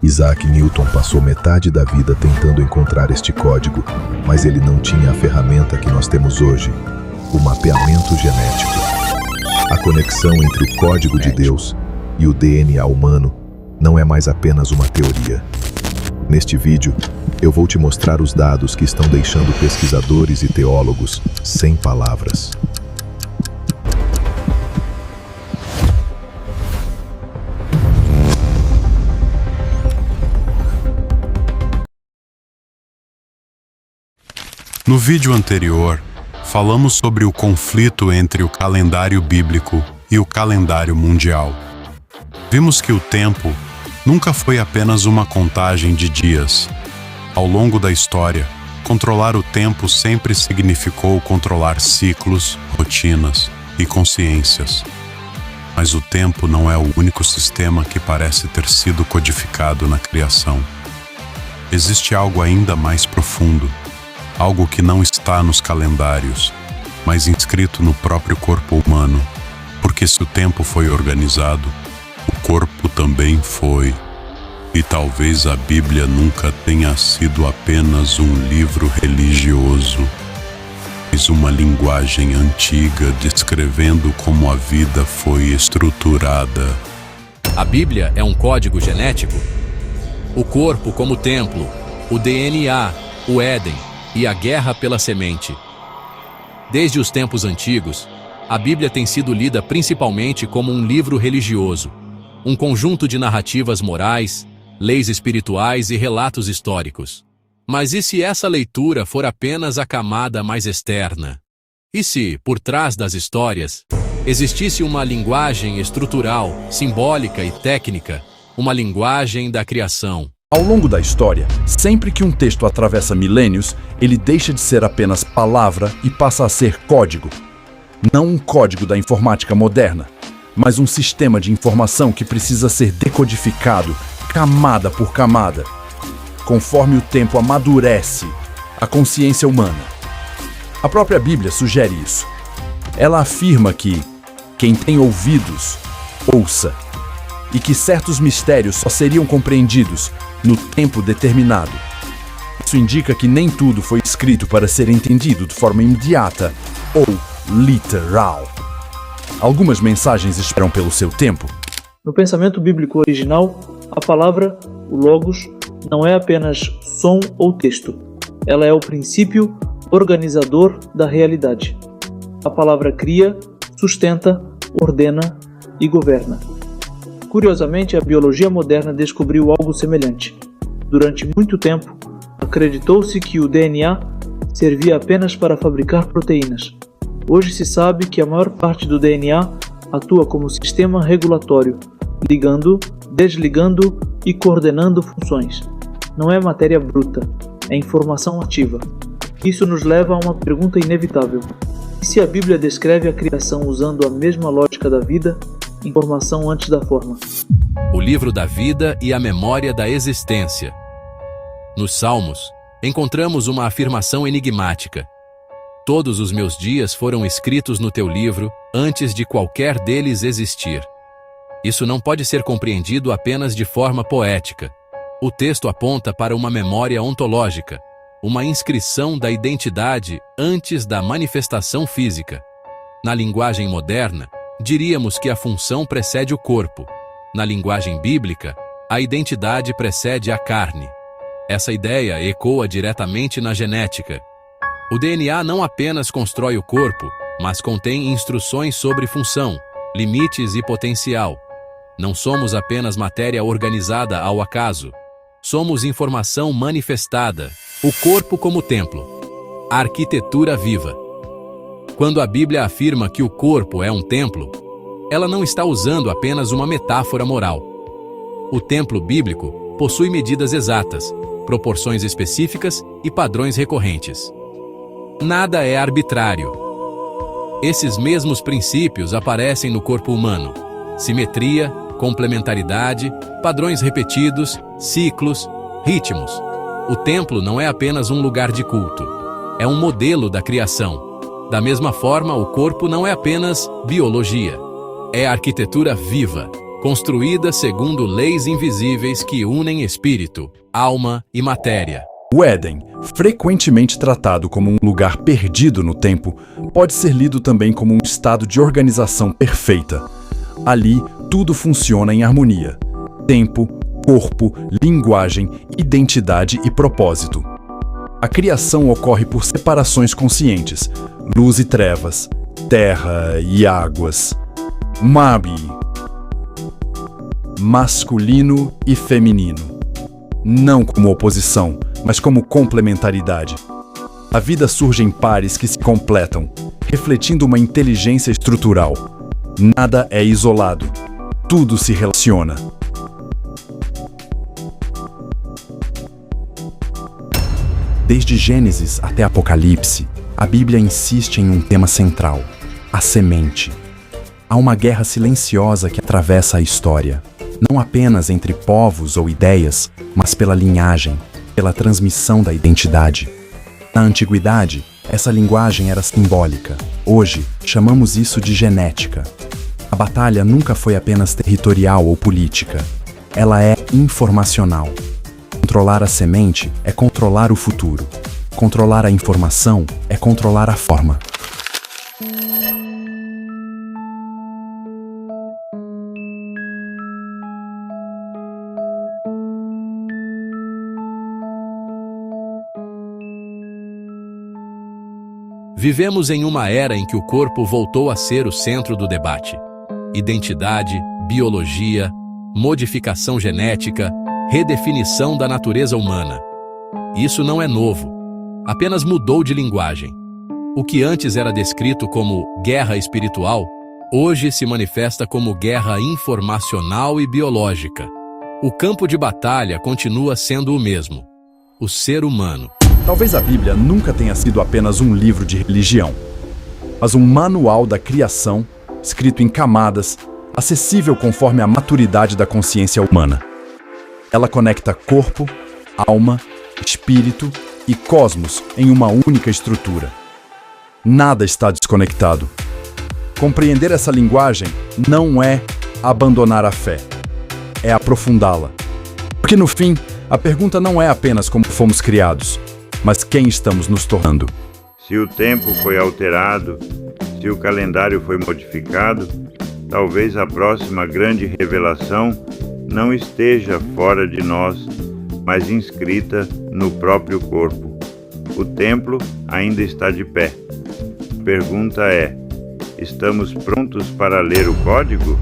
Isaac Newton passou metade da vida tentando encontrar este código, mas ele não tinha a ferramenta que nós temos hoje, o mapeamento genético. A conexão entre o código de Deus e o DNA humano não é mais apenas uma teoria. Neste vídeo, eu vou te mostrar os dados que estão deixando pesquisadores e teólogos sem palavras. No vídeo anterior, falamos sobre o conflito entre o calendário bíblico e o calendário mundial. Vimos que o tempo nunca foi apenas uma contagem de dias. Ao longo da história, controlar o tempo sempre significou controlar ciclos, rotinas e consciências. Mas o tempo não é o único sistema que parece ter sido codificado na criação. Existe algo ainda mais profundo. Algo que não está nos calendários, mas inscrito no próprio corpo humano, porque se o tempo foi organizado, o corpo também foi. E talvez a Bíblia nunca tenha sido apenas um livro religioso, mas uma linguagem antiga descrevendo como a vida foi estruturada. A Bíblia é um código genético? O corpo como templo, o DNA, o Éden e a guerra pela semente. Desde os tempos antigos, a Bíblia tem sido lida principalmente como um livro religioso, um conjunto de narrativas morais, leis espirituais e relatos históricos. Mas e se essa leitura for apenas a camada mais externa? E se, por trás das histórias, existisse uma linguagem estrutural, simbólica e técnica, uma linguagem da criação? Ao longo da história, sempre que um texto atravessa milênios, ele deixa de ser apenas palavra e passa a ser código. Não um código da informática moderna, mas um sistema de informação que precisa ser decodificado, camada por camada, conforme o tempo amadurece a consciência humana. A própria Bíblia sugere isso. Ela afirma que quem tem ouvidos, ouça, e que certos mistérios só seriam compreendidos no tempo determinado. Isso indica que nem tudo foi escrito para ser entendido de forma imediata ou literal. Algumas mensagens esperam pelo seu tempo. No pensamento bíblico original, a palavra, o Logos, não é apenas som ou texto. Ela é o princípio organizador da realidade. A palavra cria, sustenta, ordena e governa. Curiosamente, a biologia moderna descobriu algo semelhante. Durante muito tempo, acreditou-se que o DNA servia apenas para fabricar proteínas. Hoje se sabe que a maior parte do DNA atua como sistema regulatório, ligando, desligando e coordenando funções. Não é matéria bruta, é informação ativa. Isso nos leva a uma pergunta inevitável. E se a Bíblia descreve a criação usando a mesma lógica da vida, informação antes da forma? O livro da vida e a memória da existência. Nos Salmos, encontramos uma afirmação enigmática. Todos os meus dias foram escritos no teu livro antes de qualquer deles existir. Isso não pode ser compreendido apenas de forma poética. O texto aponta para uma memória ontológica, uma inscrição da identidade antes da manifestação física. Na linguagem moderna, diríamos que a função precede o corpo. Na linguagem bíblica, a identidade precede a carne. Essa ideia ecoa diretamente na genética. O DNA não apenas constrói o corpo, mas contém instruções sobre função, limites e potencial. Não somos apenas matéria organizada ao acaso. Somos informação manifestada, o corpo como templo, a arquitetura viva. Quando a Bíblia afirma que o corpo é um templo, ela não está usando apenas uma metáfora moral. O templo bíblico possui medidas exatas, proporções específicas e padrões recorrentes. Nada é arbitrário. Esses mesmos princípios aparecem no corpo humano: simetria, complementaridade, padrões repetidos, ciclos, ritmos. O templo não é apenas um lugar de culto, é um modelo da criação. Da mesma forma, o corpo não é apenas biologia, é arquitetura viva, construída segundo leis invisíveis que unem espírito, alma e matéria. O Éden, frequentemente tratado como um lugar perdido no tempo, pode ser lido também como um estado de organização perfeita. Ali, tudo funciona em harmonia: tempo, corpo, linguagem, identidade e propósito. A criação ocorre por separações conscientes: luz e trevas, terra e águas, Mabi, masculino e feminino. Não como oposição, mas como complementaridade. A vida surge em pares que se completam, refletindo uma inteligência estrutural. Nada é isolado. Tudo se relaciona. Desde Gênesis até Apocalipse, a Bíblia insiste em um tema central: a semente. Há uma guerra silenciosa que atravessa a história, não apenas entre povos ou ideias, mas pela linhagem, pela transmissão da identidade. Na antiguidade, essa linguagem era simbólica. Hoje, chamamos isso de genética. A batalha nunca foi apenas territorial ou política. Ela é informacional. Controlar a semente é controlar o futuro. Controlar a informação é controlar a forma. Vivemos em uma era em que o corpo voltou a ser o centro do debate. Identidade, biologia, modificação genética, redefinição da natureza humana. Isso não é novo, apenas mudou de linguagem. O que antes era descrito como guerra espiritual, hoje se manifesta como guerra informacional e biológica. O campo de batalha continua sendo o mesmo: o ser humano. Talvez a Bíblia nunca tenha sido apenas um livro de religião, mas um manual da criação, escrito em camadas, acessível conforme a maturidade da consciência humana. Ela conecta corpo, alma, espírito e cosmos em uma única estrutura. Nada está desconectado. Compreender essa linguagem não é abandonar a fé, é aprofundá-la. Porque no fim, a pergunta não é apenas como fomos criados, mas quem estamos nos tornando. Se o tempo foi alterado, se o calendário foi modificado, talvez a próxima grande revelação não esteja fora de nós, mas inscrita no próprio corpo. O templo ainda está de pé. A pergunta é: estamos prontos para ler o código?